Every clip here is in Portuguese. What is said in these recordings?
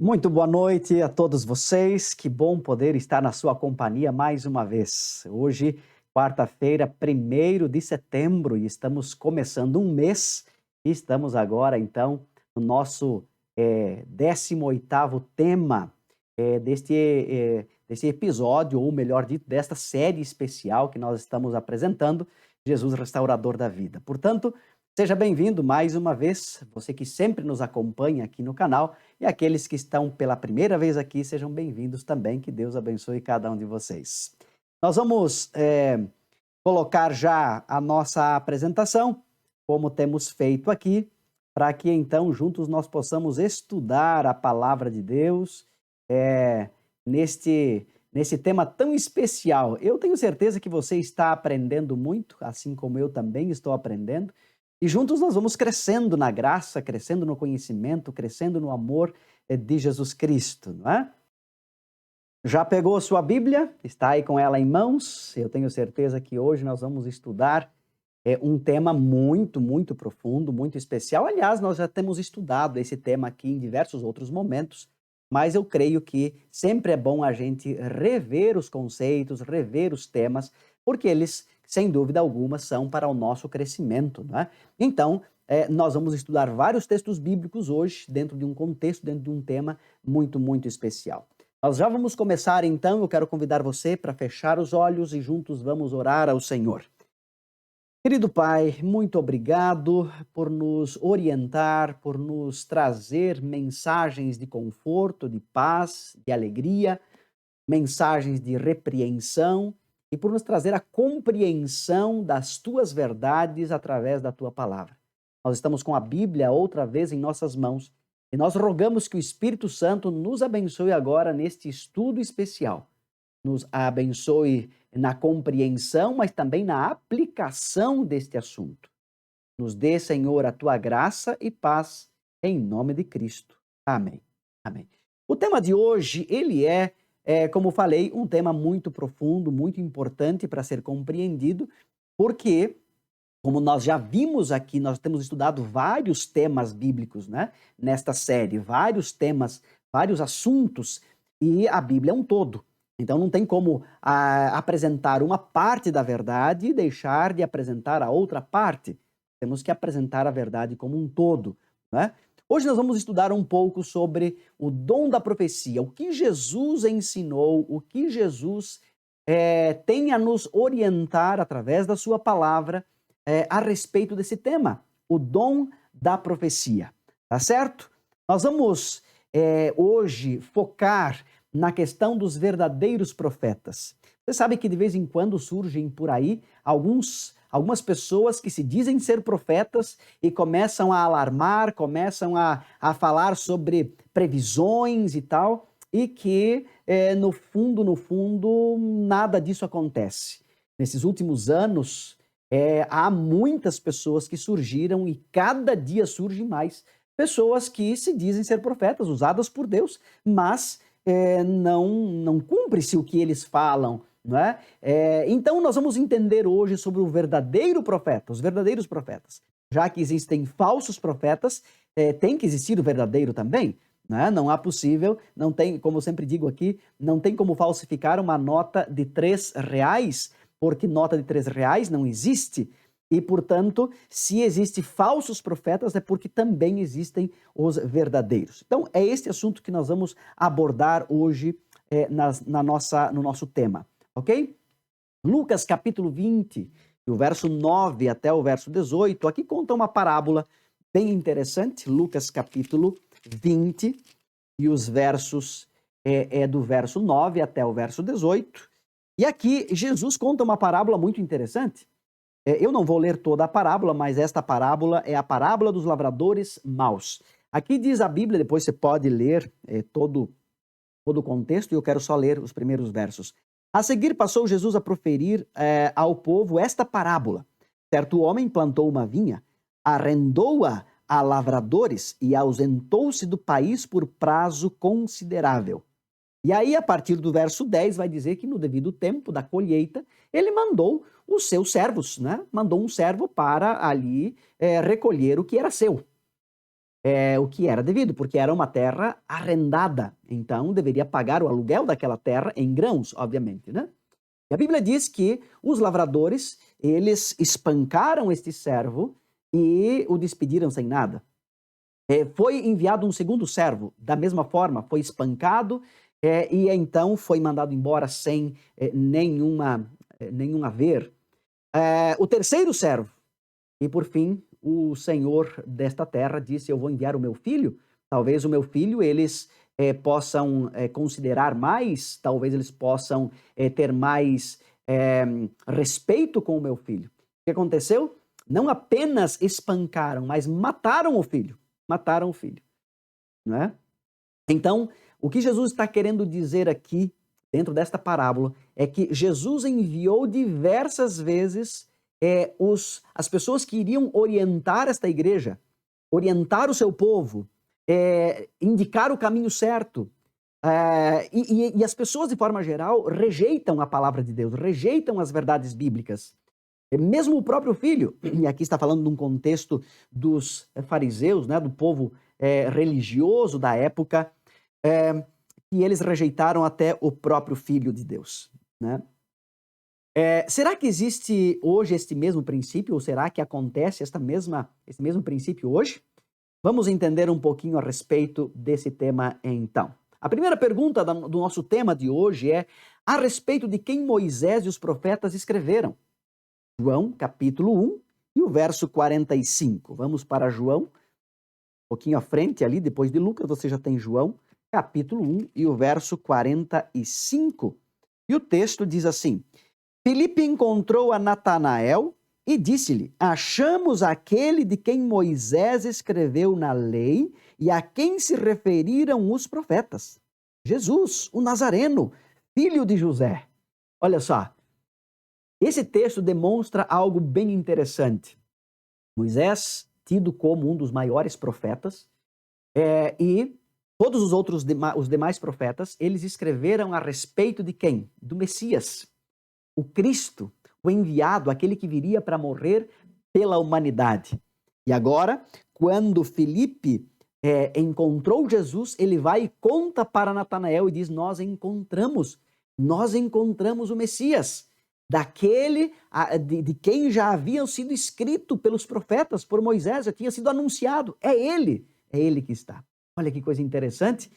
Muito boa noite a todos vocês. Que bom poder estar na sua companhia mais uma vez. Hoje, quarta-feira, 1º de setembro, e estamos começando um mês. E estamos agora, então, no nosso 18º tema deste episódio, ou melhor dito, desta série especial que nós estamos apresentando, Jesus Restaurador da Vida. Portanto, seja bem-vindo mais uma vez, você que sempre nos acompanha aqui no canal, e aqueles que estão pela primeira vez aqui, sejam bem-vindos também, que Deus abençoe cada um de vocês. Nós vamos colocar já a nossa apresentação, como temos feito aqui, para que então juntos nós possamos estudar a palavra de Deus nesse tema tão especial. Eu tenho certeza que você está aprendendo muito, assim como eu também estou aprendendo, e juntos nós vamos crescendo na graça, crescendo no conhecimento, crescendo no amor de Jesus Cristo, não é? Já pegou a sua Bíblia? Está aí com ela em mãos? Eu tenho certeza que hoje nós vamos estudar um tema muito, muito profundo, muito especial. Aliás, nós já temos estudado esse tema aqui em diversos outros momentos, mas eu creio que sempre é bom a gente rever os conceitos, rever os temas, porque eles, sem dúvida alguma, são para o nosso crescimento, não é? Então, nós vamos estudar vários textos bíblicos hoje, dentro de um contexto, dentro de um tema muito, muito especial. Nós já vamos começar, então, eu quero convidar você para fechar os olhos e juntos vamos orar ao Senhor. Querido Pai, muito obrigado por nos orientar, por nos trazer mensagens de conforto, de paz, de alegria, mensagens de repreensão e por nos trazer a compreensão das tuas verdades através da tua palavra. Nós estamos com a Bíblia outra vez em nossas mãos e nós rogamos que o Espírito Santo nos abençoe agora neste estudo especial. Nos abençoe na compreensão, mas também na aplicação deste assunto. Nos dê, Senhor, a tua graça e paz, em nome de Cristo. Amém. Amém. O tema de hoje, ele como falei, um tema muito profundo, muito importante para ser compreendido, porque, como nós já vimos aqui, nós temos estudado vários temas bíblicos, né? Nesta série, vários temas, vários assuntos, e a Bíblia é um todo. Então não tem como apresentar uma parte da verdade e deixar de apresentar a outra parte. Temos que apresentar a verdade como um todo, né? Hoje nós vamos estudar um pouco sobre o dom da profecia, o que Jesus ensinou, o que Jesus tem a nos orientar através da sua palavra a respeito desse tema, o dom da profecia, tá certo? Nós vamos hoje focar na questão dos verdadeiros profetas. Você sabe que de vez em quando surgem por aí algumas pessoas que se dizem ser profetas e começam a alarmar, começam a falar sobre previsões e tal, e que no fundo, nada disso acontece. Nesses últimos anos, há muitas pessoas que surgiram e cada dia surgem mais pessoas que se dizem ser profetas, usadas por Deus, mas não cumpre-se o que eles falam, não é? Então nós vamos entender hoje sobre o verdadeiro profeta, os verdadeiros profetas. Já que existem falsos profetas, tem que existir o verdadeiro também, né? Não há possível, não tem, como eu sempre digo aqui, não tem como falsificar uma nota de R$ 3, porque nota de R$ 3 não existe. E, portanto, se existem falsos profetas, é porque também existem os verdadeiros. Então, é este assunto que nós vamos abordar hoje no nosso tema, ok? Lucas capítulo 20, do verso 9 até o verso 18, aqui conta uma parábola bem interessante, Lucas capítulo 20, e os versos do verso 9 até o verso 18. E aqui Jesus conta uma parábola muito interessante. Eu não vou ler toda a parábola, mas esta parábola é a parábola dos lavradores maus. Aqui diz a Bíblia, depois você pode ler todo o contexto, e eu quero só ler os primeiros versos. A seguir passou Jesus a proferir ao povo esta parábola. Certo homem plantou uma vinha, arrendou-a a lavradores e ausentou-se do país por prazo considerável. E aí, a partir do verso 10, vai dizer que no devido tempo da colheita, ele mandou os seus servos, né? Mandou um servo para ali recolher o que era seu. o que era devido, porque era uma terra arrendada. Então, deveria pagar o aluguel daquela terra em grãos, obviamente, né? E a Bíblia diz que os lavradores, eles espancaram este servo e o despediram sem nada. Foi enviado um segundo servo, da mesma forma, foi espancado e então foi mandado embora sem nenhum haver. O terceiro servo, e por fim, o senhor desta terra disse: eu vou enviar o meu filho. Talvez o meu filho eles possam considerar mais, talvez eles possam ter mais respeito com o meu filho. O que aconteceu? Não apenas espancaram, mas mataram o filho. Mataram o filho. Não é? Então, o que Jesus está querendo dizer aqui, dentro desta parábola, é que Jesus enviou diversas vezes as pessoas que iriam orientar esta igreja, orientar o seu povo, indicar o caminho certo. E as pessoas, de forma geral, rejeitam a palavra de Deus, rejeitam as verdades bíblicas. Mesmo o próprio filho, e aqui está falando de um contexto dos fariseus, né, do povo religioso da época, que eles rejeitaram até o próprio Filho de Deus. Né? Será que existe hoje este mesmo princípio, ou será que acontece esse mesmo princípio hoje? Vamos entender um pouquinho a respeito desse tema então. A primeira pergunta do nosso tema de hoje é a respeito de quem Moisés e os profetas escreveram. João, capítulo 1 e o verso 45. Vamos para João, um pouquinho à frente ali, depois de Lucas, você já tem João, capítulo 1 e o verso 45. E o texto diz assim: Filipe encontrou a Natanael e disse-lhe: achamos aquele de quem Moisés escreveu na lei e a quem se referiram os profetas. Jesus, o Nazareno, filho de José. Olha só, esse texto demonstra algo bem interessante. Moisés, tido como um dos maiores profetas, e todos os demais profetas, eles escreveram a respeito de quem? Do Messias, o Cristo, o enviado, aquele que viria para morrer pela humanidade. E agora, quando Filipe encontrou Jesus, ele vai e conta para Natanael e diz: nós encontramos o Messias, daquele de quem já haviam sido escrito pelos profetas, por Moisés, já tinha sido anunciado. É ele que está. Olha que coisa interessante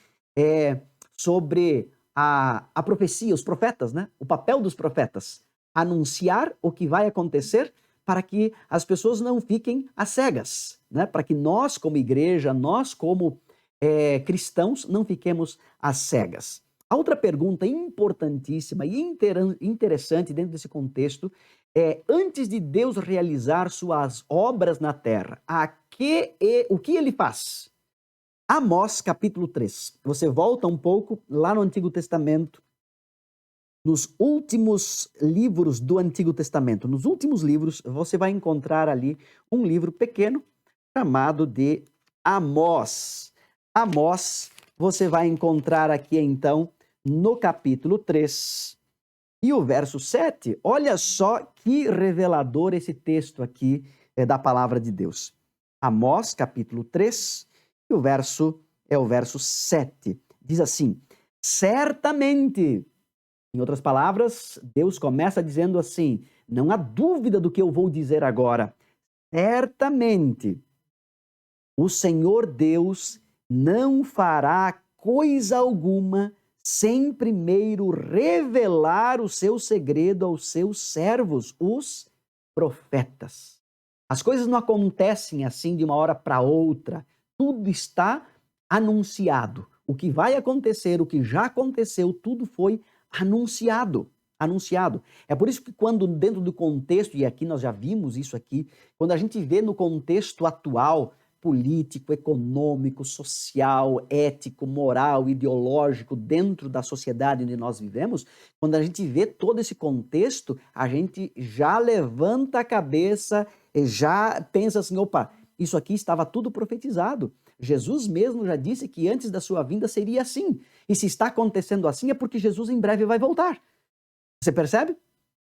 sobre a profecia, os profetas, né? O papel dos profetas, anunciar o que vai acontecer para que as pessoas não fiquem às cegas, né? Para que nós, como igreja, nós, como cristãos, não fiquemos às cegas. A outra pergunta importantíssima e interessante dentro desse contexto é: antes de Deus realizar suas obras na terra, o que ele faz? Amós, capítulo 3. Você volta um pouco lá no Antigo Testamento, nos últimos livros do Antigo Testamento. Nos últimos livros, você vai encontrar ali um livro pequeno chamado de Amós. Amós, você vai encontrar aqui então no capítulo 3 e o verso 7. Olha só que revelador esse texto aqui da palavra de Deus. Amós, capítulo 3, e o verso 7. Diz assim: certamente, em outras palavras, Deus começa dizendo assim: não há dúvida do que eu vou dizer agora. Certamente, o Senhor Deus não fará coisa alguma sem primeiro revelar o seu segredo aos seus servos, os profetas. As coisas não acontecem assim de uma hora para outra. Tudo está anunciado. O que vai acontecer, o que já aconteceu, tudo foi anunciado. É por isso que quando dentro do contexto, e aqui nós já vimos isso aqui, quando a gente vê no contexto atual, político, econômico, social, ético, moral, ideológico, dentro da sociedade onde nós vivemos, quando a gente vê todo esse contexto, a gente já levanta a cabeça e já pensa assim: opa, isso aqui estava tudo profetizado. Jesus mesmo já disse que antes da sua vinda seria assim. E se está acontecendo assim é porque Jesus em breve vai voltar. Você percebe?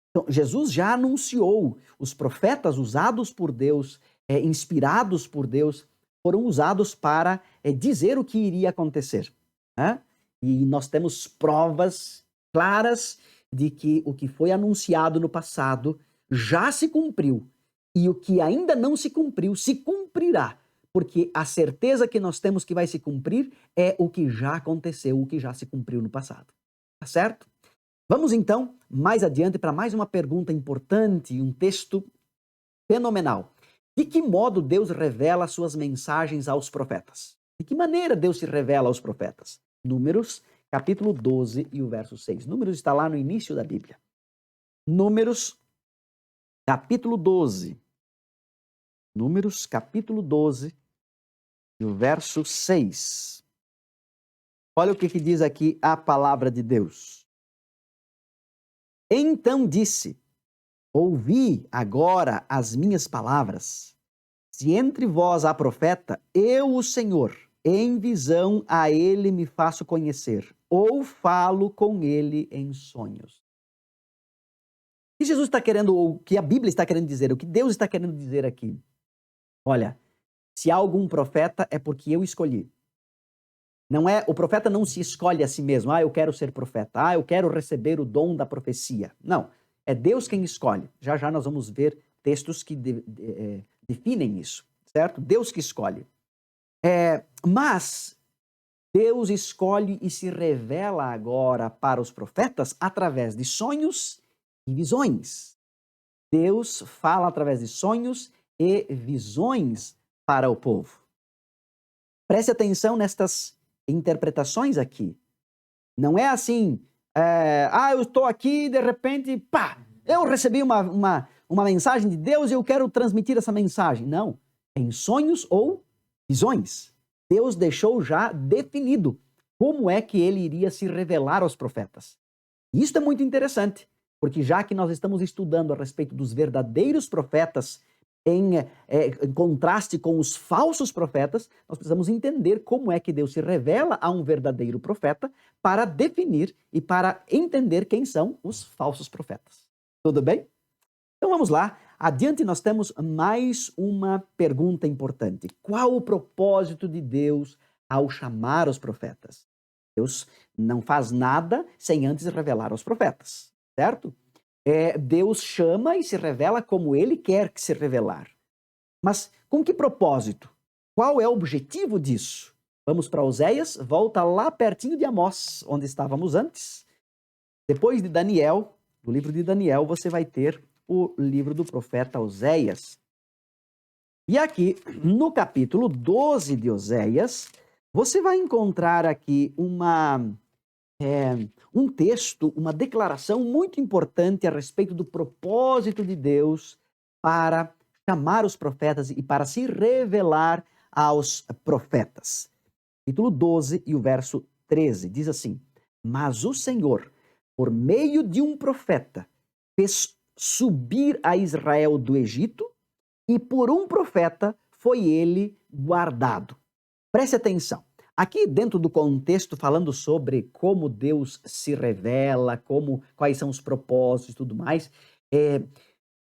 Então, Jesus já anunciou, os profetas usados por Deus, inspirados por Deus, foram usados para dizer o que iria acontecer, né? E nós temos provas claras de que o que foi anunciado no passado já se cumpriu e o que ainda não se cumpriu se cumprirá, porque a certeza que nós temos que vai se cumprir é o que já aconteceu, o que já se cumpriu no passado. Tá certo? Vamos então mais adiante para mais uma pergunta importante, um texto fenomenal. De que modo Deus revela suas mensagens aos profetas? De que maneira Deus se revela aos profetas? Números, capítulo 12 e o verso 6. Números está lá no início da Bíblia. Números, capítulo 12. Números, capítulo 12 e o verso 6. Olha o que diz aqui a palavra de Deus. Então disse: ouvi agora as minhas palavras. Se entre vós há profeta, eu, o Senhor, em visão a ele me faço conhecer, ou falo com ele em sonhos. O que Jesus está querendo, ou o que a Bíblia está querendo dizer, o que Deus está querendo dizer aqui? Olha, se há algum profeta é porque eu escolhi. Não é, o profeta não se escolhe a si mesmo. Eu quero ser profeta. Eu quero receber o dom da profecia. Não, é Deus quem escolhe. Já já nós vamos ver textos que definem isso, certo? Deus que escolhe. Mas Deus escolhe e se revela agora para os profetas através de sonhos e visões. Deus fala através de sonhos e visões para o povo. Preste atenção nestas interpretações aqui. Não é assim, eu estou aqui e de repente, pá, eu recebi uma mensagem de Deus e eu quero transmitir essa mensagem. Não, em sonhos ou visões. Deus deixou já definido como é que ele iria se revelar aos profetas. Isso é muito interessante, porque já que nós estamos estudando a respeito dos verdadeiros profetas em contraste com os falsos profetas, nós precisamos entender como é que Deus se revela a um verdadeiro profeta para definir e para entender quem são os falsos profetas. Tudo bem? Então vamos lá. Adiante nós temos mais uma pergunta importante. Qual o propósito de Deus ao chamar os profetas? Deus não faz nada sem antes revelar aos profetas, certo? Deus chama e se revela como ele quer que se revelar. Mas com que propósito? Qual é o objetivo disso? Vamos para Oséias, volta lá pertinho de Amós, onde estávamos antes. Depois de Daniel, do livro de Daniel, você vai ter o livro do profeta Oséias. E aqui, no capítulo 12 de Oséias, você vai encontrar aqui um texto, uma declaração muito importante a respeito do propósito de Deus para chamar os profetas e para se revelar aos profetas. Capítulo 12 e o verso 13 diz assim: mas o Senhor, por meio de um profeta, fez subir a Israel do Egito e por um profeta foi ele guardado. Preste atenção. Aqui dentro do contexto falando sobre como Deus se revela, quais são os propósitos e tudo mais,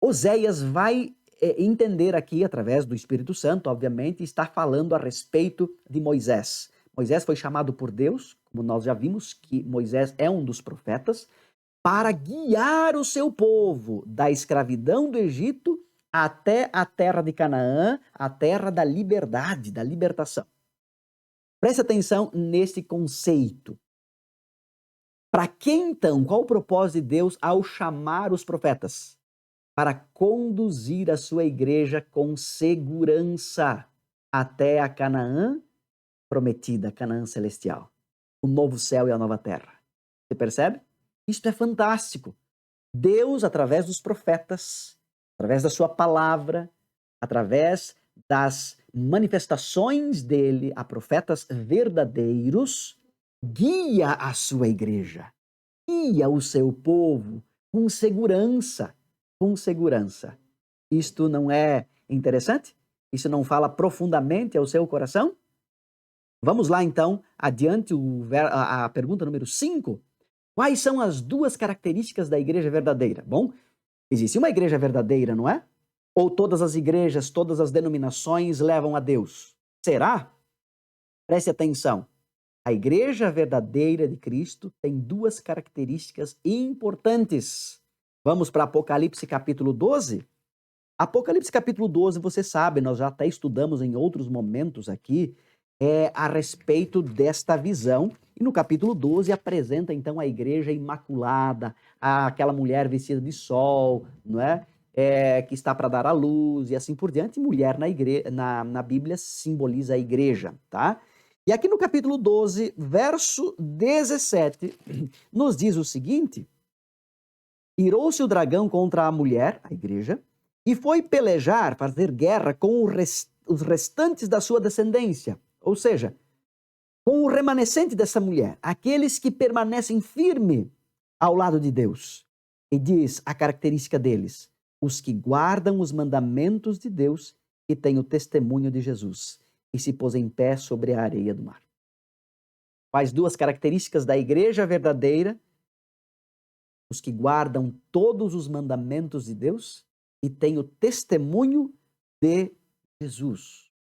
Oséias vai entender aqui, através do Espírito Santo, obviamente, está falando a respeito de Moisés. Moisés foi chamado por Deus, como nós já vimos, que Moisés é um dos profetas, para guiar o seu povo da escravidão do Egito até a terra de Canaã, a terra da liberdade, da libertação. Preste atenção nesse conceito. Para que então? Qual o propósito de Deus ao chamar os profetas? Para conduzir a sua igreja com segurança até a Canaã prometida, Canaã celestial. O novo céu e a nova terra. Você percebe? Isto é fantástico. Deus, através dos profetas, através da sua palavra, através das manifestações dele a profetas verdadeiros, guia a sua igreja, guia o seu povo com segurança, com segurança. Isto não é interessante? Isso não fala profundamente ao seu coração? Vamos lá então, adiante, a pergunta número 5. Quais são as duas características da igreja verdadeira? Bom, existe uma igreja verdadeira, não é? Ou todas as igrejas, todas as denominações levam a Deus? Será? Preste atenção. A igreja verdadeira de Cristo tem duas características importantes. Vamos para Apocalipse capítulo 12? Apocalipse capítulo 12, você sabe, nós já até estudamos em outros momentos aqui, a respeito desta visão. E no capítulo 12 apresenta então a igreja imaculada, aquela mulher vestida de sol, não é? Que está para dar à luz e assim por diante. Mulher na Bíblia simboliza a igreja, tá? E aqui no capítulo 12, verso 17, nos diz o seguinte: irou-se o dragão contra a mulher, a igreja, e foi pelejar, fazer guerra com os restantes da sua descendência, ou seja, com o remanescente dessa mulher, aqueles que permanecem firme ao lado de Deus. E diz a característica deles: os que guardam os mandamentos de Deus e têm o testemunho de Jesus, e se pôs em pé sobre a areia do mar. Quais duas características da igreja verdadeira? Os que guardam todos os mandamentos de Deus e têm o testemunho de Jesus.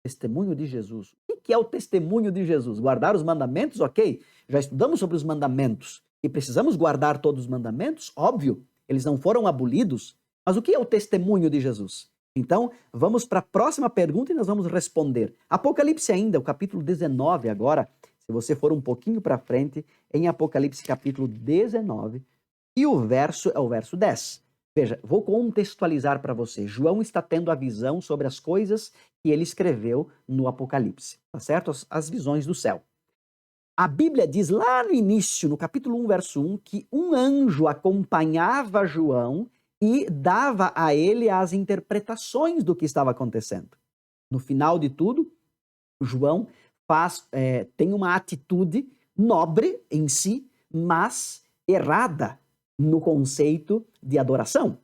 Testemunho de Jesus. O que é o testemunho de Jesus? Guardar os mandamentos? Ok, já estudamos sobre os mandamentos e precisamos guardar todos os mandamentos? Óbvio, eles não foram abolidos, mas o que é o testemunho de Jesus? Então, vamos para a próxima pergunta e nós vamos responder. Apocalipse ainda, o capítulo 19 agora, se você for um pouquinho para frente, em Apocalipse capítulo 19, e o verso é o verso 10. Veja, vou contextualizar para você. João está tendo a visão sobre as coisas que ele escreveu no Apocalipse, tá certo? As visões do céu. A Bíblia diz lá no início, no capítulo 1, verso 1, que um anjo acompanhava João e dava a ele as interpretações do que estava acontecendo. No final de tudo, João tem uma atitude nobre em si, mas errada no conceito de adoração.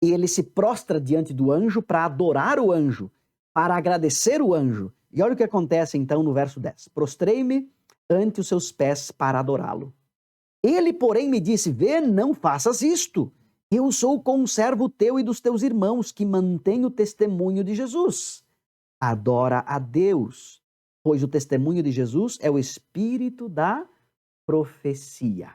Ele se prostra diante do anjo para adorar o anjo, para agradecer o anjo. E olha o que acontece então no verso 10. Prostrei-me ante os seus pés para adorá-lo. Ele, porém, me disse: vê, não faças isto. Eu sou conservo teu e dos teus irmãos, que mantém o testemunho de Jesus. Adora a Deus, pois o testemunho de Jesus é o espírito da profecia.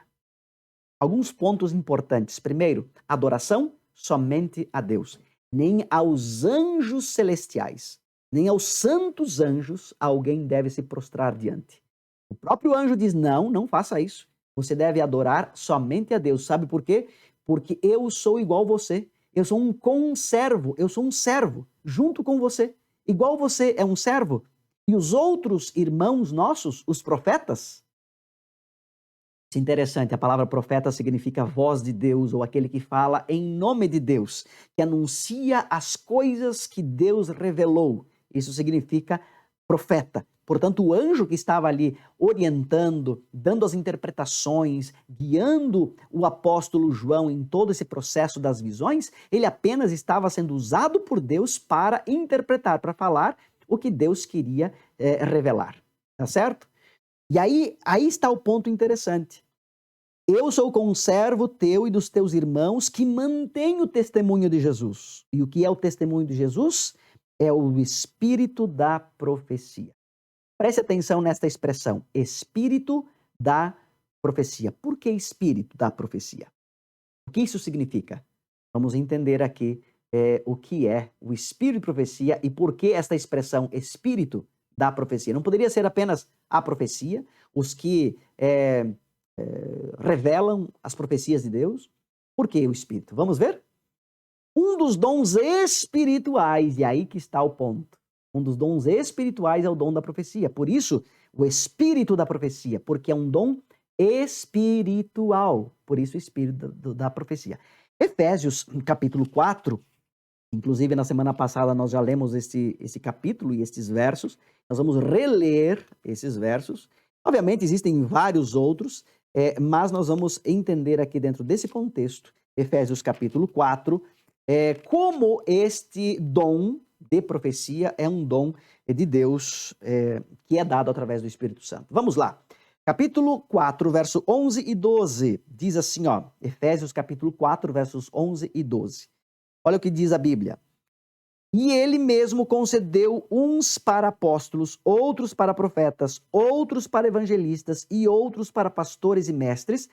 Alguns pontos importantes. Primeiro, adoração somente a Deus, nem aos anjos celestiais, nem aos santos anjos alguém deve se prostrar diante. O próprio anjo diz: não, não faça isso. Você deve adorar somente a Deus. Sabe por quê? Porque eu sou igual a você. Eu sou um conservo, eu sou um servo junto com você. Igual você é um servo. E os outros irmãos nossos, os profetas, isso é interessante, a palavra profeta significa voz de Deus, ou aquele que fala em nome de Deus, que anuncia as coisas que Deus revelou. Isso significa profeta. Portanto, o anjo que estava ali orientando, dando as interpretações, guiando o apóstolo João em todo esse processo das visões, ele apenas estava sendo usado por Deus para interpretar, para falar o que Deus queria revelar. Tá certo? E aí está o ponto interessante. Eu sou conservo teu e dos teus irmãos que mantém o testemunho de Jesus. E o que é o testemunho de Jesus? É o espírito da profecia. Preste atenção nesta expressão, espírito da profecia. Por que espírito da profecia? O que isso significa? Vamos entender aqui o que é o espírito de profecia e por que esta expressão espírito da profecia. Não poderia ser apenas a profecia, os que revelam as profecias de Deus. Por que o espírito? Vamos ver? Um dos dons espirituais, e aí que está o ponto. Um dos dons espirituais é o dom da profecia. Por isso, o espírito da profecia, porque é um dom espiritual. Por isso, o espírito da profecia. Efésios, capítulo 4, inclusive na semana passada nós já lemos esse capítulo e estes versos. Nós vamos reler esses versos. Obviamente, existem vários outros, mas nós vamos entender aqui dentro desse contexto, Efésios capítulo 4, como este dom de profecia é um dom de Deus que é dado através do Espírito Santo. Vamos lá. Capítulo 4, verso 11 e 12. Diz assim, ó, Efésios capítulo 4, versos 11 e 12. Olha o que diz a Bíblia. E ele mesmo concedeu uns para apóstolos, outros para profetas, outros para evangelistas e outros para pastores e mestres,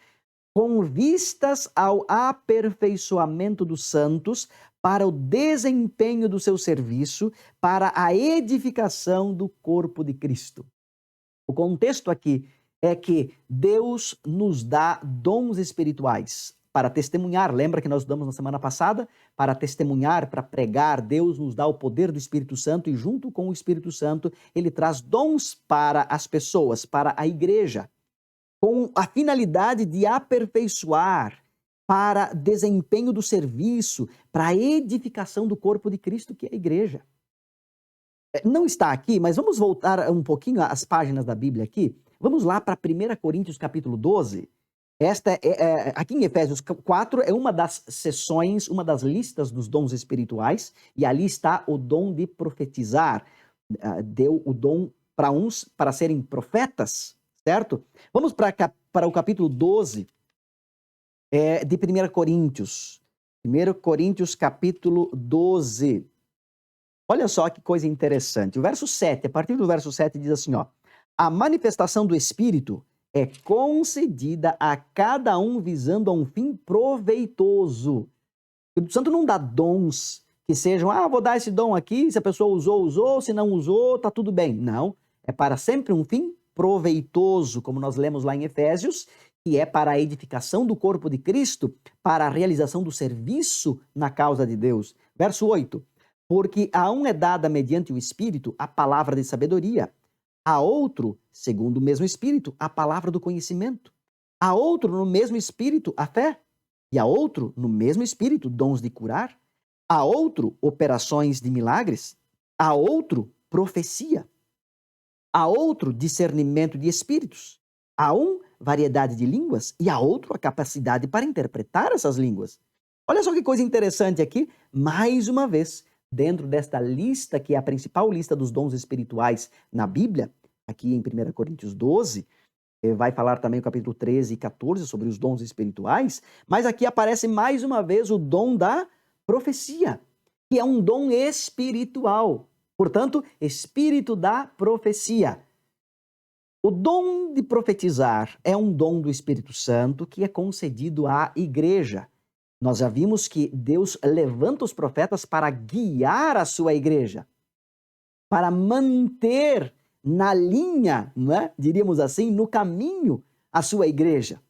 com vistas ao aperfeiçoamento dos santos, para o desempenho do seu serviço, para a edificação do corpo de Cristo. O contexto aqui é que Deus nos dá dons espirituais para testemunhar. Lembra que nós estudamos na semana passada? Para testemunhar, para pregar, Deus nos dá o poder do Espírito Santo e junto com o Espírito Santo, ele traz dons para as pessoas, para a igreja, com a finalidade de aperfeiçoar, para desempenho do serviço, para a edificação do corpo de Cristo, que é a igreja. Não está aqui, mas vamos voltar um pouquinho às páginas da Bíblia aqui. Vamos lá para 1 Coríntios capítulo 12. Aqui em Efésios 4 é uma das seções, uma das listas dos dons espirituais, e ali está o dom de profetizar. Deu o dom para uns para serem profetas, certo? Vamos para o capítulo 12 de 1 Coríntios. 1 Coríntios capítulo 12. Olha só que coisa interessante. O verso 7, a partir do verso 7 diz assim, ó: a manifestação do Espírito é concedida a cada um visando a um fim proveitoso. O Espírito Santo não dá dons que sejam, vou dar esse dom aqui, se a pessoa usou, usou, se não usou, tá tudo bem. Não, é para sempre um fim proveitoso, como nós lemos lá em Efésios, que é para a edificação do corpo de Cristo, para a realização do serviço na causa de Deus. Verso 8, porque a um é dada mediante o Espírito a palavra de sabedoria, a outro, segundo o mesmo Espírito, a palavra do conhecimento, a outro, no mesmo Espírito, a fé, e a outro, no mesmo Espírito, dons de curar, a outro, operações de milagres, a outro, profecia, a outro, discernimento de espíritos, a um, variedade de línguas, e a outro, a capacidade para interpretar essas línguas. Olha só que coisa interessante aqui, mais uma vez, dentro desta lista, que é a principal lista dos dons espirituais na Bíblia, aqui em 1 Coríntios 12, vai falar também o capítulo 13 e 14 sobre os dons espirituais, mas aqui aparece mais uma vez o dom da profecia, que é um dom espiritual. Portanto, espírito da profecia. O dom de profetizar é um dom do Espírito Santo que é concedido à igreja. Nós já vimos que Deus levanta os profetas para guiar a sua igreja, para manter na linha, né, diríamos assim, no caminho a sua igreja.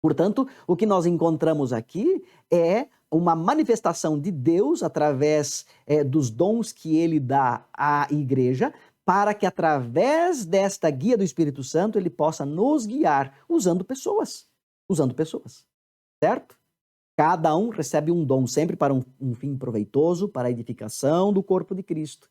Portanto, o que nós encontramos aqui é uma manifestação de Deus através dos dons que ele dá à igreja, para que através desta guia do Espírito Santo ele possa nos guiar usando pessoas, certo? Cada um recebe um dom sempre para um fim proveitoso, para a edificação do corpo de Cristo.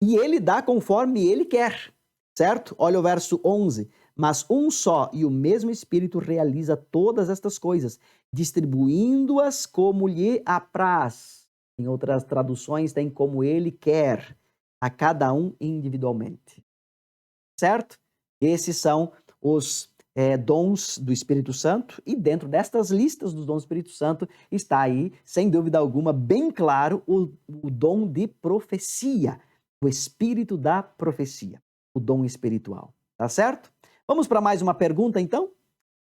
E ele dá conforme ele quer, certo? Olha o verso 11. Mas um só e o mesmo Espírito realiza todas estas coisas, distribuindo-as como lhe apraz. Em outras traduções tem como ele quer, a cada um individualmente. Certo? Esses são os dons do Espírito Santo, e dentro destas listas dos dons do Espírito Santo está aí, sem dúvida alguma, bem claro o dom de profecia, o espírito da profecia, o dom espiritual. Tá certo? Vamos para mais uma pergunta, então?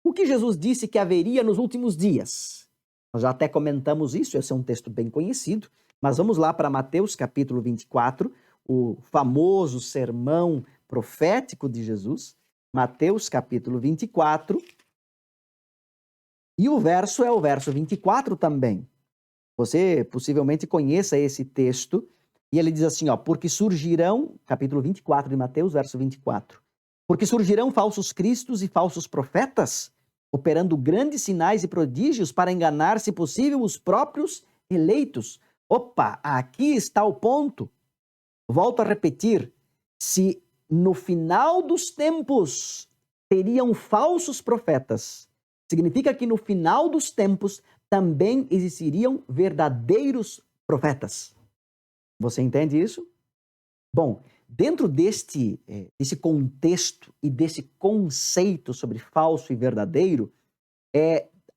O que Jesus disse que haveria nos últimos dias? Nós já até comentamos isso, esse é um texto bem conhecido, mas vamos lá para Mateus capítulo 24, o famoso sermão profético de Jesus, Mateus capítulo 24, e o verso é o verso 24 também. Você possivelmente conheça esse texto, e ele diz assim, porque surgirão, capítulo 24 de Mateus, verso 24, porque surgirão falsos cristos e falsos profetas, operando grandes sinais e prodígios para enganar, se possível, os próprios eleitos. Opa, aqui está o ponto. Volto a repetir, se no final dos tempos teriam falsos profetas, significa que no final dos tempos também existiriam verdadeiros profetas. Você entende isso? Bom, dentro desse contexto e desse conceito sobre falso e verdadeiro,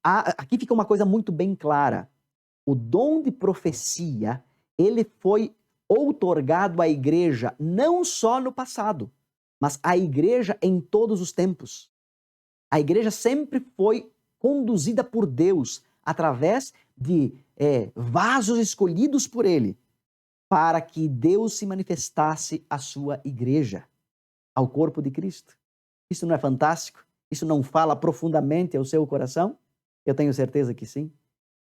aqui fica uma coisa muito bem clara. O dom de profecia, ele foi outorgado à igreja não só no passado, mas à igreja em todos os tempos. A igreja sempre foi conduzida por Deus através de vasos escolhidos por Ele, para que Deus se manifestasse à sua igreja, ao corpo de Cristo. Isso não é fantástico? Isso não fala profundamente ao seu coração? Eu tenho certeza que sim.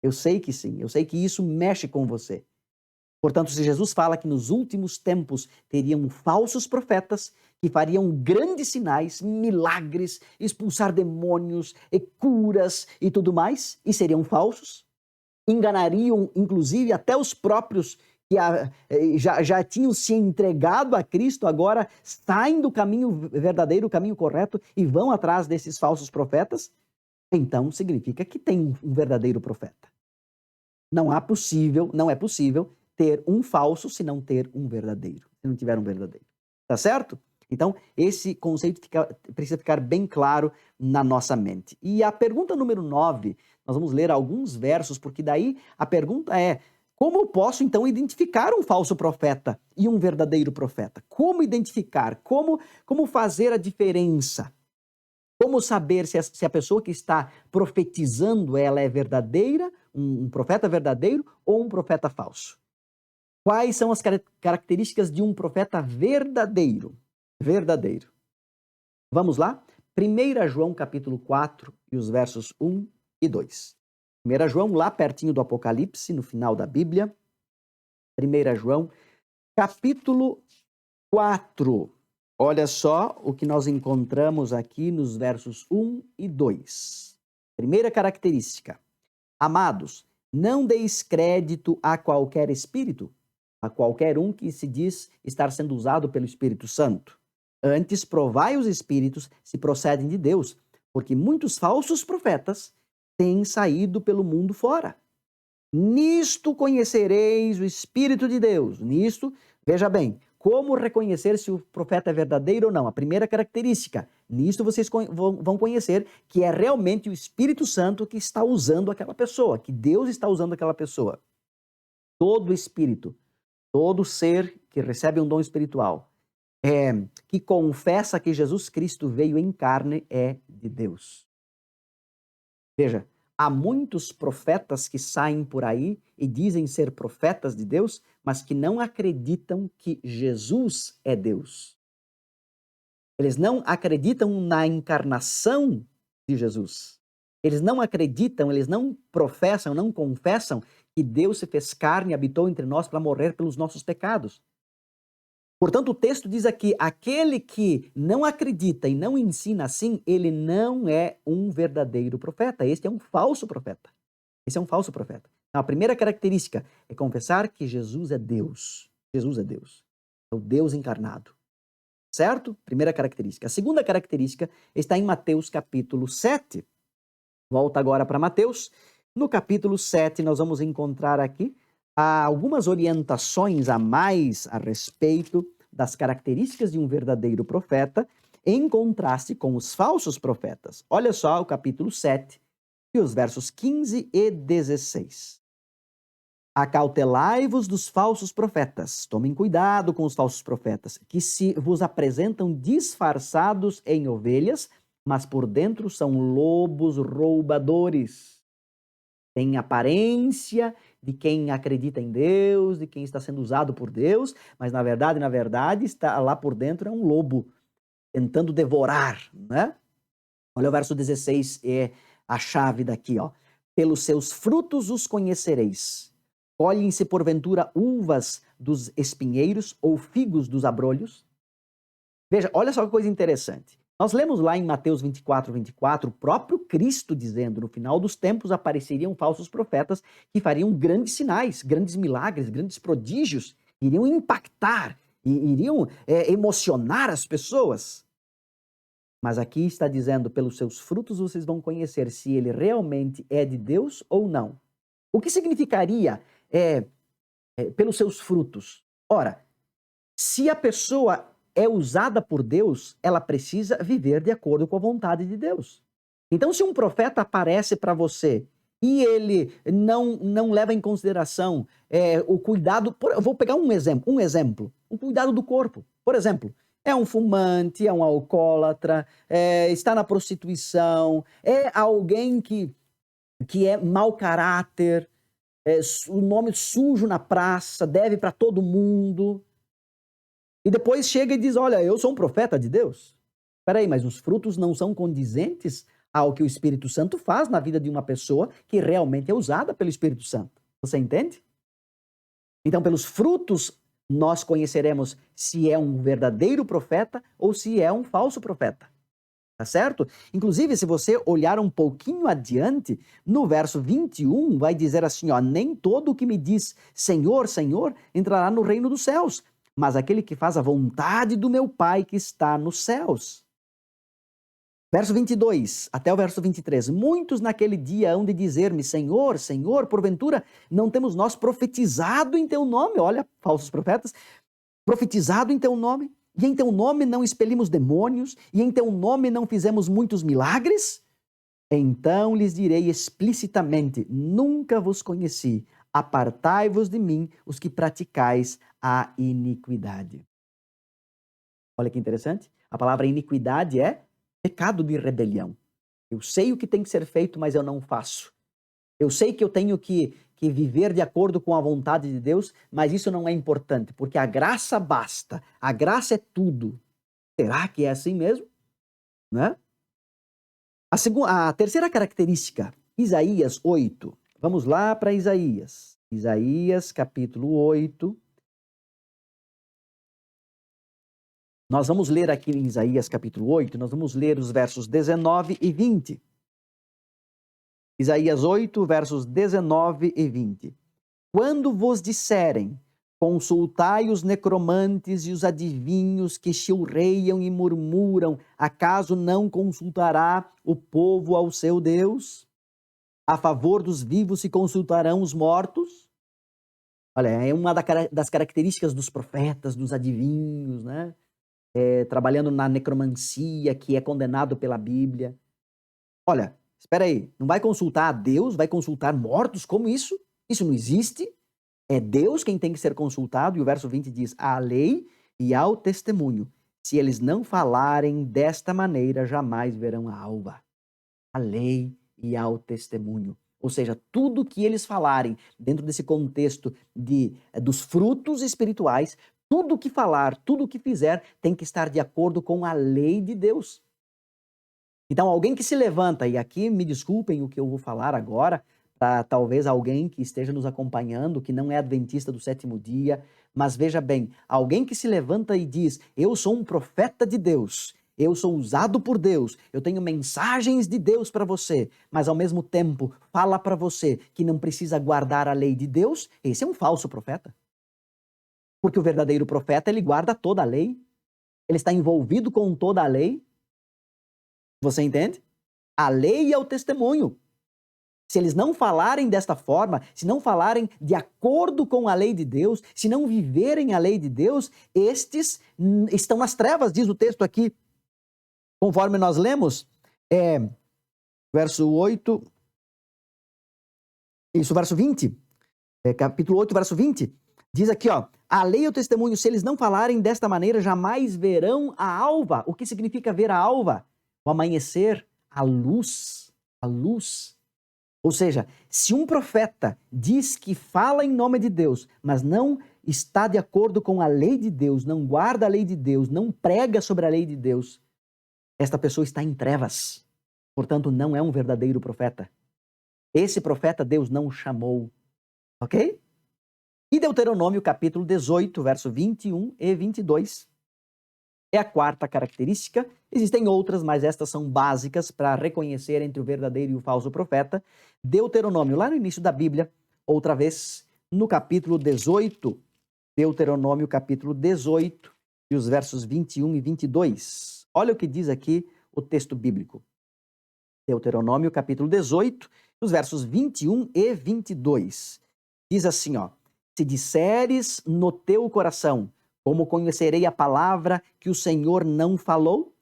Eu sei que sim. Eu sei que isso mexe com você. Portanto, se Jesus fala que nos últimos tempos teriam falsos profetas que fariam grandes sinais, milagres, expulsar demônios, e curas e tudo mais, e seriam falsos, enganariam inclusive até os próprios que já tinham se entregado a Cristo, agora saem do caminho verdadeiro, o caminho correto, e vão atrás desses falsos profetas, então significa que tem um verdadeiro profeta. Não é possível ter um falso se não ter um verdadeiro, se não tiver um verdadeiro. Tá certo? Então, esse conceito precisa ficar bem claro na nossa mente. E a pergunta número 9, nós vamos ler alguns versos, porque daí a pergunta é: como eu posso então identificar um falso profeta e um verdadeiro profeta? Como identificar? Como fazer a diferença? Como saber se a pessoa que está profetizando ela é verdadeira, um profeta verdadeiro ou um profeta falso? Quais são as características de um profeta verdadeiro? Verdadeiro. Vamos lá? 1 João capítulo 4 e os versos 1 e 2. 1 João, lá pertinho do Apocalipse, no final da Bíblia. 1 João capítulo 4. Olha só o que nós encontramos aqui nos versos 1 e 2. Primeira característica. Amados, não deis crédito a qualquer espírito, a qualquer um que se diz estar sendo usado pelo Espírito Santo. Antes, provai os espíritos se procedem de Deus, porque muitos falsos profetas têm saído pelo mundo fora. Nisto conhecereis o Espírito de Deus. Nisto, veja bem, como reconhecer se o profeta é verdadeiro ou não? A primeira característica, nisto vocês vão conhecer que é realmente o Espírito Santo que está usando aquela pessoa, que Deus está usando aquela pessoa. Todo espírito, todo ser que recebe um dom espiritual, que confessa que Jesus Cristo veio em carne, é de Deus. Veja, há muitos profetas que saem por aí e dizem ser profetas de Deus, mas que não acreditam que Jesus é Deus. Eles não acreditam na encarnação de Jesus. Eles não acreditam, eles não professam, não confessam que Deus se fez carne e habitou entre nós para morrer pelos nossos pecados. Portanto, o texto diz aqui, aquele que não acredita e não ensina assim, ele não é um verdadeiro profeta. Este é um falso profeta. Esse é um falso profeta. Então, a primeira característica é confessar que Jesus é Deus. Jesus é Deus. É o Deus encarnado. Certo? Primeira característica. A segunda característica está em Mateus capítulo 7. Volta agora para Mateus. No capítulo 7, nós vamos encontrar aqui algumas orientações a mais a respeito das características de um verdadeiro profeta, em contraste com os falsos profetas. Olha só o capítulo 7 e os versos 15 e 16. Acautelai-vos dos falsos profetas. Tomem cuidado com os falsos profetas, que se vos apresentam disfarçados em ovelhas, mas por dentro são lobos roubadores. Tem aparência de quem acredita em Deus, de quem está sendo usado por Deus, mas na verdade, está lá por dentro é um lobo tentando devorar, né? Olha o verso 16, é a chave daqui, ó. Pelos seus frutos os conhecereis. Colhem-se porventura uvas dos espinheiros ou figos dos abrolhos? Veja, olha só que coisa interessante. Nós lemos lá em Mateus 24, 24, o próprio Cristo dizendo, no final dos tempos apareceriam falsos profetas que fariam grandes sinais, grandes milagres, grandes prodígios, iriam impactar, iriam emocionar as pessoas. Mas aqui está dizendo, pelos seus frutos vocês vão conhecer se ele realmente é de Deus ou não. O que significaria pelos seus frutos? Ora, se a pessoa é usada por Deus, ela precisa viver de acordo com a vontade de Deus. Então, se um profeta aparece para você e ele não leva em consideração o cuidado... Eu vou pegar um exemplo. O cuidado do corpo. Por exemplo, é um fumante, é um alcoólatra, está na prostituição, é alguém que é mau caráter, o nome sujo na praça, deve para todo mundo. E depois chega e diz, olha, eu sou um profeta de Deus. Espera aí, mas os frutos não são condizentes ao que o Espírito Santo faz na vida de uma pessoa que realmente é usada pelo Espírito Santo. Você entende? Então, pelos frutos, nós conheceremos se é um verdadeiro profeta ou se é um falso profeta. Tá certo? Inclusive, se você olhar um pouquinho adiante, no verso 21, vai dizer assim, ó, nem todo o que me diz Senhor, Senhor, entrará no reino dos céus, mas aquele que faz a vontade do meu Pai que está nos céus. Verso 22 até o verso 23. Muitos naquele dia hão de dizer-me, Senhor, Senhor, porventura não temos nós profetizado em teu nome? Olha, falsos profetas, profetizado em teu nome? E em teu nome não expelimos demônios? E em teu nome não fizemos muitos milagres? Então lhes direi explicitamente, nunca vos conheci. Apartai-vos de mim, os que praticais a iniquidade. Olha que interessante. A palavra iniquidade é pecado de rebelião. Eu sei o que tem que ser feito, mas eu não faço. Eu sei que eu tenho que viver de acordo com a vontade de Deus, mas isso não é importante, porque a graça basta. A graça é tudo. Será que é assim mesmo? Né? A terceira característica, Isaías 8. Vamos lá para Isaías. Isaías, capítulo 8. Nós vamos ler aqui em Isaías, capítulo 8, nós vamos ler os versos 19 e 20. Isaías 8, versos 19 e 20. Quando vos disserem, consultai os necromantes e os adivinhos que chilreiam e murmuram, acaso não consultará o povo ao seu Deus? A favor dos vivos se consultarão os mortos? Olha, é uma das características dos profetas, dos adivinhos, né? Trabalhando na necromancia, que é condenado pela Bíblia. Olha, espera aí, não vai consultar a Deus, vai consultar mortos? Como isso? Isso não existe. É Deus quem tem que ser consultado, e o verso 20 diz, à lei e ao testemunho. Se eles não falarem desta maneira, jamais verão a alva. A lei e ao testemunho. Ou seja, tudo que eles falarem dentro desse contexto dos frutos espirituais, tudo que falar, tudo que fizer, tem que estar de acordo com a lei de Deus. Então, alguém que se levanta, e aqui me desculpem o que eu vou falar agora, para talvez alguém que esteja nos acompanhando, que não é adventista do sétimo dia, mas veja bem, alguém que se levanta e diz, eu sou um profeta de Deus, eu sou usado por Deus, eu tenho mensagens de Deus para você, mas ao mesmo tempo fala para você que não precisa guardar a lei de Deus, esse é um falso profeta. Porque o verdadeiro profeta, ele guarda toda a lei, ele está envolvido com toda a lei. Você entende? A lei é o testemunho. Se eles não falarem desta forma, se não falarem de acordo com a lei de Deus, se não viverem a lei de Deus, estes estão nas trevas, diz o texto aqui, conforme nós lemos, verso 8, isso, verso 20, capítulo 8, verso 20, diz aqui, ó, a lei e o testemunho, se eles não falarem desta maneira, jamais verão a alva. O que significa ver a alva? O amanhecer, a luz, a luz. Ou seja, se um profeta diz que fala em nome de Deus, mas não está de acordo com a lei de Deus, não guarda a lei de Deus, não prega sobre a lei de Deus, esta pessoa está em trevas. Portanto, não é um verdadeiro profeta. Esse profeta Deus não o chamou. Ok? E Deuteronômio capítulo 18, verso 21 e 22. É a quarta característica. Existem outras, mas estas são básicas para reconhecer entre o verdadeiro e o falso profeta. Deuteronômio, lá no início da Bíblia, outra vez, no capítulo 18, Deuteronômio capítulo 18, e os versos 21 e 22. Olha o que diz aqui o texto bíblico. Deuteronômio capítulo 18, os versos 21 e 22. Diz assim, ó, se disseres no teu coração, como conhecerei a palavra que o Senhor não falou?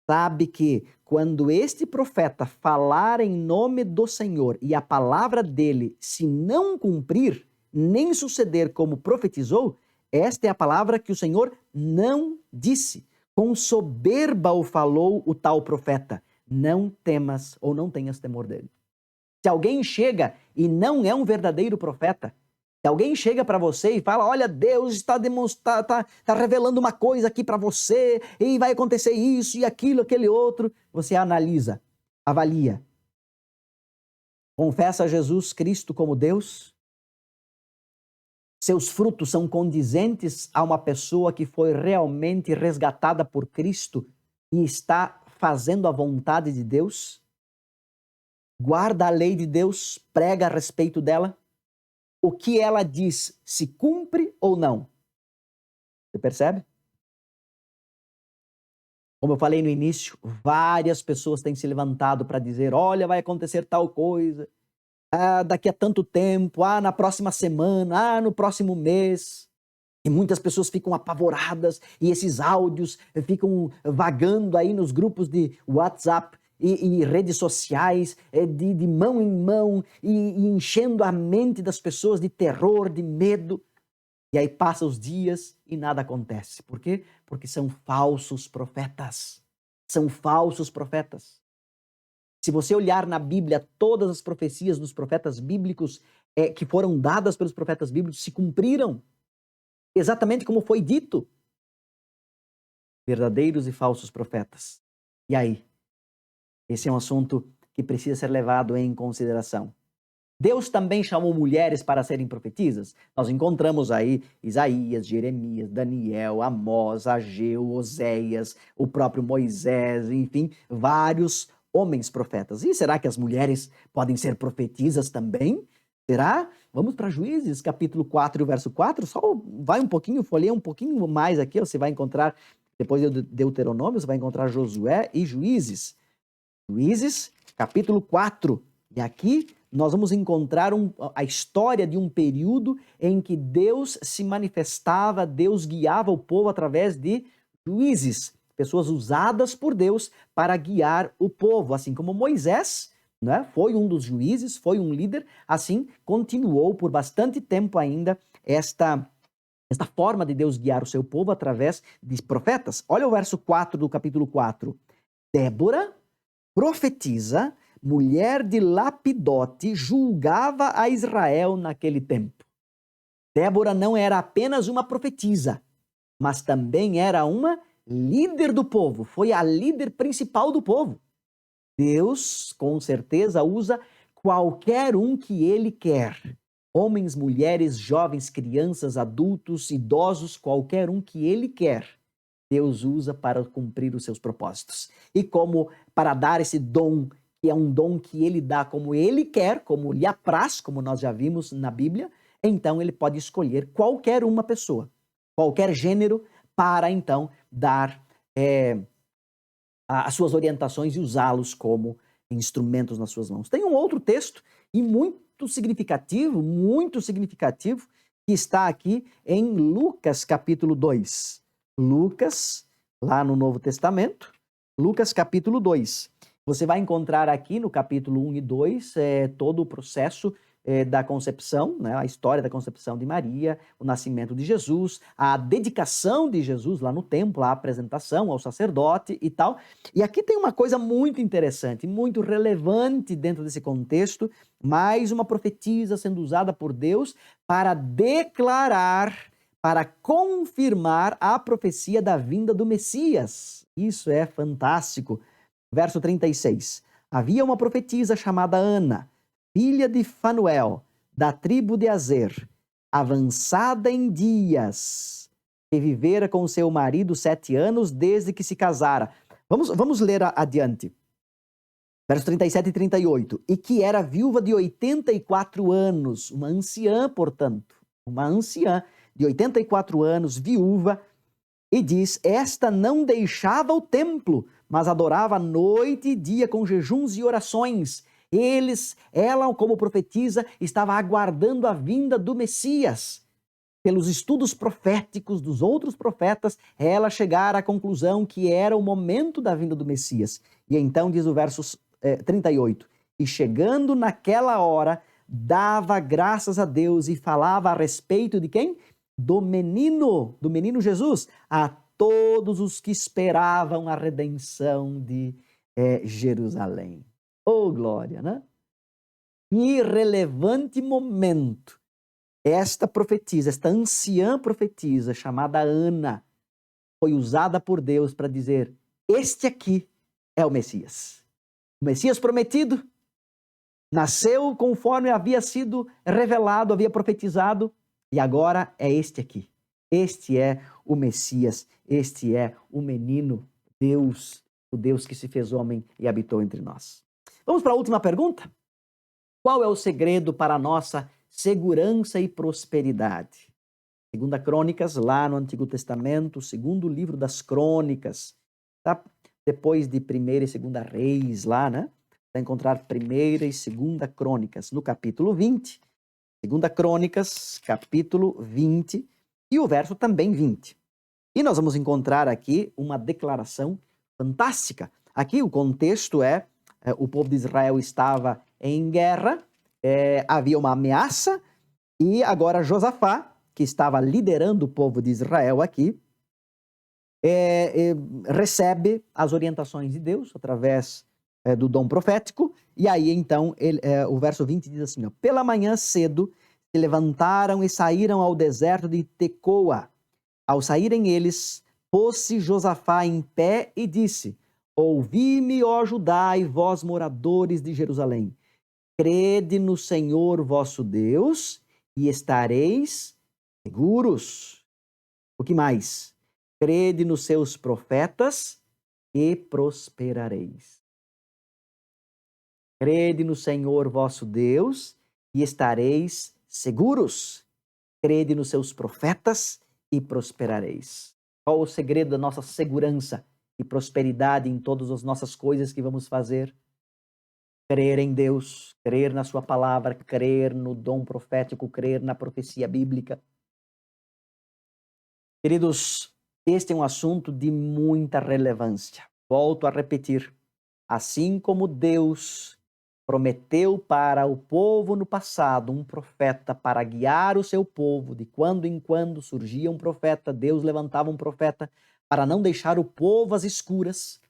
sabe que quando este profeta falar em nome do Senhor e a palavra dele se não cumprir, nem suceder como profetizou, esta é a palavra que o Senhor não disse. Com soberba o falou o tal profeta. Não temas ou não tenhas temor dele. Se alguém chega e não é um verdadeiro profeta, se alguém chega para você e fala, olha, Deus está revelando uma coisa aqui para você e vai acontecer isso e aquilo, aquele outro, você analisa, avalia. Confessa a Jesus Cristo como Deus. Seus frutos são condizentes a uma pessoa que foi realmente resgatada por Cristo e está fazendo a vontade de Deus. Guarda a lei de Deus, prega a respeito dela. O que ela diz se cumpre ou não? Você percebe? Como eu falei no início, várias pessoas têm se levantado para dizer, olha, vai acontecer tal coisa, daqui a tanto tempo, na próxima semana, no próximo mês. E muitas pessoas ficam apavoradas e esses áudios ficam vagando aí nos grupos de WhatsApp e redes sociais, de mão em mão, e enchendo a mente das pessoas de terror, de medo. E aí passam os dias e nada acontece. Por quê? Porque são falsos profetas. São falsos profetas. Se você olhar na Bíblia, todas as profecias dos profetas bíblicos que foram dadas pelos profetas bíblicos se cumpriram. Exatamente como foi dito. Verdadeiros e falsos profetas. E aí? Esse é um assunto que precisa ser levado em consideração. Deus também chamou mulheres para serem profetisas. Nós encontramos aí Isaías, Jeremias, Daniel, Amós, Ageu, Oséias, o próprio Moisés, enfim, vários homens profetas. E será que as mulheres podem ser profetisas também? Será? Vamos para Juízes, capítulo 4, verso 4. Só vai um pouquinho, folheia um pouquinho mais aqui, você vai encontrar, depois de Deuteronômio, você vai encontrar Josué e Juízes. Juízes, capítulo 4. E aqui nós vamos encontrar a história de um período em que Deus se manifestava, Deus guiava o povo através de juízes, pessoas usadas por Deus para guiar o povo, assim como Moisés, né, foi um dos juízes, foi um líder, assim continuou por bastante tempo ainda esta forma de Deus guiar o seu povo através de profetas. Olha o verso 4 do capítulo 4. Débora, profetisa, mulher de Lapidote, julgava a Israel naquele tempo. Débora não era apenas uma profetisa, mas também era uma líder do povo, foi a líder principal do povo. Deus, com certeza, usa qualquer um que ele quer. Homens, mulheres, jovens, crianças, adultos, idosos, qualquer um que ele quer. Deus usa para cumprir os seus propósitos. E como para dar esse dom, que é um dom que ele dá como ele quer, como lhe apraz, como nós já vimos na Bíblia, então ele pode escolher qualquer uma pessoa, qualquer gênero, para então dar as suas orientações e usá-los como instrumentos nas suas mãos. Tem um outro texto, e muito significativo, que está aqui em Lucas capítulo 2. Lucas, lá no Novo Testamento, Lucas capítulo 2. Você vai encontrar aqui no capítulo 1 e 2 todo o processo da concepção, né, a história da concepção de Maria, o nascimento de Jesus, a dedicação de Jesus lá no templo, a apresentação ao sacerdote e tal. E aqui tem uma coisa muito interessante, muito relevante dentro desse contexto, mais uma profetisa sendo usada por Deus para declarar, para confirmar a profecia da vinda do Messias. Isso é fantástico. Verso 36. Havia uma profetisa chamada Ana, filha de Fanuel, da tribo de Azer, avançada em dias, que vivera com seu marido 7 anos desde que se casara. Vamos ler adiante. Versos 37 e 38. E que era viúva de 84 anos, uma anciã, portanto, uma anciã de 84 anos, viúva, e diz, esta não deixava o templo, mas adorava noite e dia com jejuns e orações. Ela, como profetisa, estava aguardando a vinda do Messias. pelos estudos proféticos dos outros profetas, ela chegara à conclusão que era o momento da vinda do Messias. E então diz o verso 38, e chegando naquela hora, dava graças a Deus e falava a respeito de quem? Do menino Jesus, a todos os que esperavam a redenção de Jerusalém. Oh, glória, né? Que relevante momento. Esta profetisa, esta anciã profetisa, chamada Ana, foi usada por Deus para dizer, este aqui é o Messias. O Messias prometido nasceu conforme havia sido revelado, havia profetizado, e agora é este aqui. Este é o Messias, este é o menino Deus, o Deus que se fez homem e habitou entre nós. Vamos para a última pergunta? Qual é o segredo para a nossa segurança e prosperidade? Segunda Crônicas, lá no Antigo Testamento, segundo livro das Crônicas, tá? Depois de Primeira e Segunda Reis, lá, né? Vai encontrar Primeira e Segunda Crônicas, no capítulo 20. Segunda Crônicas, capítulo 20, e o verso também 20. E nós vamos encontrar aqui uma declaração fantástica. Aqui o contexto o povo de Israel estava em guerra, havia uma ameaça, e agora Josafá, que estava liderando o povo de Israel aqui, recebe as orientações de Deus através do dom profético, e aí então o verso 20 diz assim, ó, pela manhã cedo se levantaram e saíram ao deserto de Tecoa. Ao saírem eles, pôs-se Josafá em pé e disse, ouvi-me, ó Judá e vós moradores de Jerusalém, crede no Senhor vosso Deus e estareis seguros. O que mais? Crede nos seus profetas e prosperareis. Crede no Senhor vosso Deus e estareis seguros. Crede nos seus profetas e prosperareis. Qual o segredo da nossa segurança e prosperidade em todas as nossas coisas que vamos fazer? Crer em Deus, crer na sua palavra, crer no dom profético, crer na profecia bíblica. Queridos, este é um assunto de muita relevância. Volto a repetir. Assim como Deus prometeu para o povo no passado um profeta para guiar o seu povo, de quando em quando surgia um profeta, Deus levantava um profeta para não deixar o povo às escuras.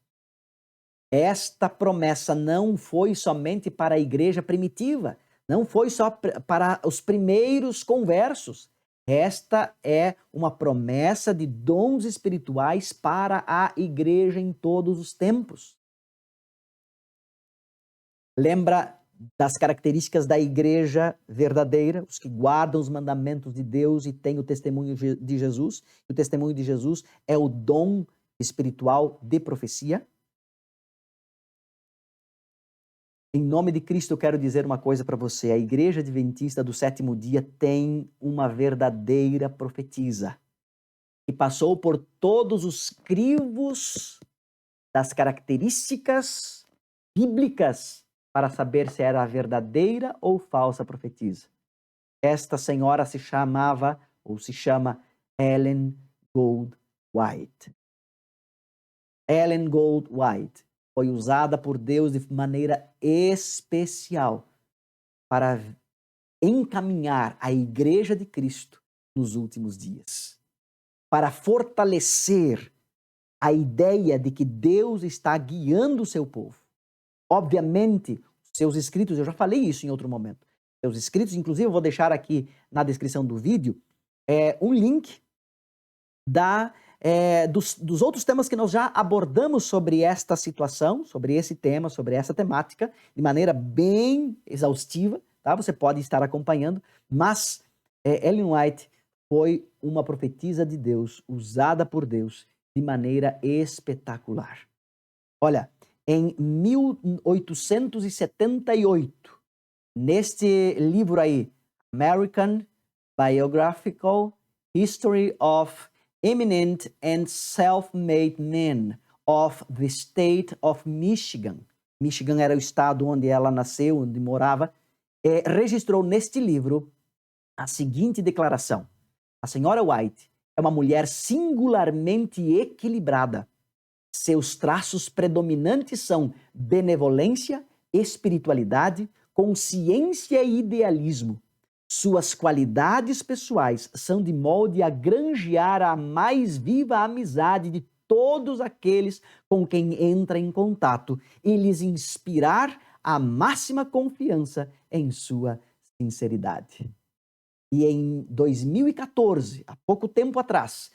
Esta promessa não foi somente para a igreja primitiva, não foi só para os primeiros conversos. Esta é uma promessa de dons espirituais para a igreja em todos os tempos. Lembra das características da igreja verdadeira, os que guardam os mandamentos de Deus e têm o testemunho de Jesus. O testemunho de Jesus é o dom espiritual de profecia. Em nome de Cristo, eu quero dizer uma coisa para você. A Igreja Adventista do Sétimo Dia tem uma verdadeira profetisa que passou por todos os crivos das características bíblicas para saber se era verdadeira ou falsa profetisa. Esta senhora se chamava, ou se chama, Ellen Goldwhite. Ellen Goldwhite foi usada por Deus de maneira especial para encaminhar a Igreja de Cristo nos últimos dias, para fortalecer a ideia de que Deus está guiando o seu povo. Obviamente, seus escritos, eu já falei isso em outro momento, seus escritos, inclusive eu vou deixar aqui na descrição do vídeo um link dos outros temas que nós já abordamos sobre esta situação, sobre esse tema, sobre essa temática, de maneira bem exaustiva, tá? Você pode estar acompanhando, mas Ellen White foi uma profetisa de Deus, usada por Deus de maneira espetacular. Olha, em 1878, neste livro aí, American Biographical History of Eminent and Self-Made Men of the State of Michigan. Michigan era o estado onde ela nasceu, onde morava. Registrou neste livro a seguinte declaração. A senhora White é uma mulher singularmente equilibrada. Seus traços predominantes são benevolência, espiritualidade, consciência e idealismo. Suas qualidades pessoais são de molde a granjear a mais viva amizade de todos aqueles com quem entra em contato e lhes inspirar a máxima confiança em sua sinceridade. E em 2014, há pouco tempo atrás,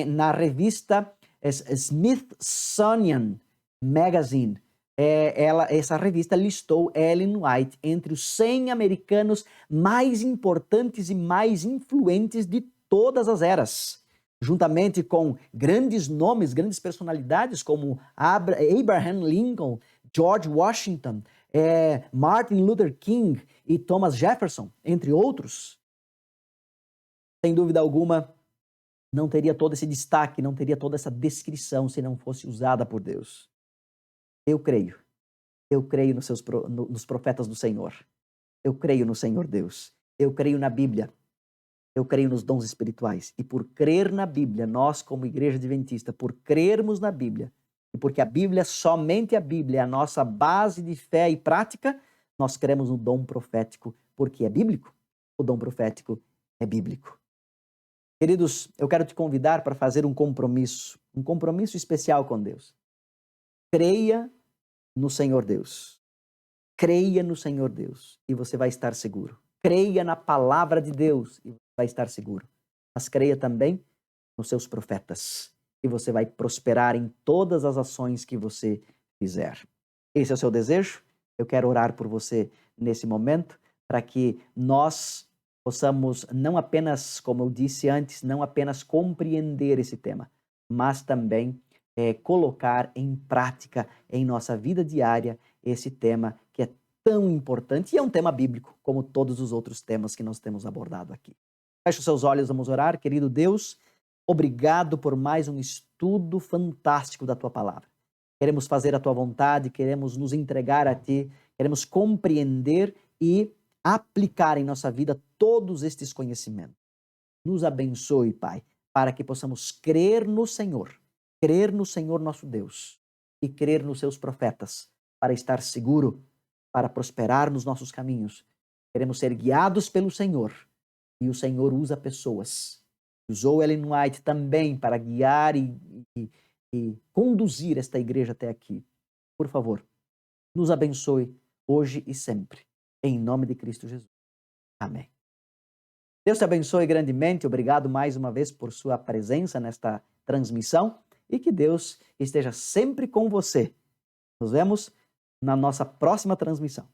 na revista Smithsonian Magazine, essa revista listou Ellen White entre os 100 americanos mais importantes e mais influentes de todas as eras, juntamente com grandes nomes, grandes personalidades como Abraham Lincoln, George Washington, Martin Luther King e Thomas Jefferson, entre outros. Sem dúvida alguma, não teria todo esse destaque, não teria toda essa descrição se não fosse usada por Deus. Eu creio nos profetas do Senhor. Eu creio no Senhor Deus. Eu creio na Bíblia. Eu creio nos dons espirituais. E por crer na Bíblia, nós como Igreja Adventista, por crermos na Bíblia, e porque a Bíblia, somente a Bíblia, é a nossa base de fé e prática, nós cremos no dom profético, porque é bíblico. O dom profético é bíblico. Queridos, eu quero te convidar para fazer um compromisso especial com Deus. Creia no Senhor Deus. Creia no Senhor Deus e você vai estar seguro. Creia na palavra de Deus e você vai estar seguro. Mas creia também nos seus profetas e você vai prosperar em todas as ações que você fizer. Esse é o seu desejo? Eu quero orar por você nesse momento para que nós possamos não apenas, como eu disse antes, não apenas compreender esse tema, mas também colocar em prática em nossa vida diária esse tema que é tão importante e é um tema bíblico, como todos os outros temas que nós temos abordado aqui. Feche os seus olhos, vamos orar. Querido Deus, obrigado por mais um estudo fantástico da Tua Palavra. Queremos fazer a Tua vontade, queremos nos entregar a Ti, queremos compreender e aplicar em nossa vida todos estes conhecimentos. Nos abençoe, Pai, para que possamos crer no Senhor nosso Deus e crer nos seus profetas, para estar seguro, para prosperar nos nossos caminhos. Queremos ser guiados pelo Senhor e o Senhor usa pessoas. Usou Ellen White também para guiar e conduzir esta igreja até aqui. Por favor, nos abençoe hoje e sempre. Em nome de Cristo Jesus. Amém. Deus te abençoe grandemente. Obrigado mais uma vez por sua presença nesta transmissão e que Deus esteja sempre com você. Nos vemos na nossa próxima transmissão.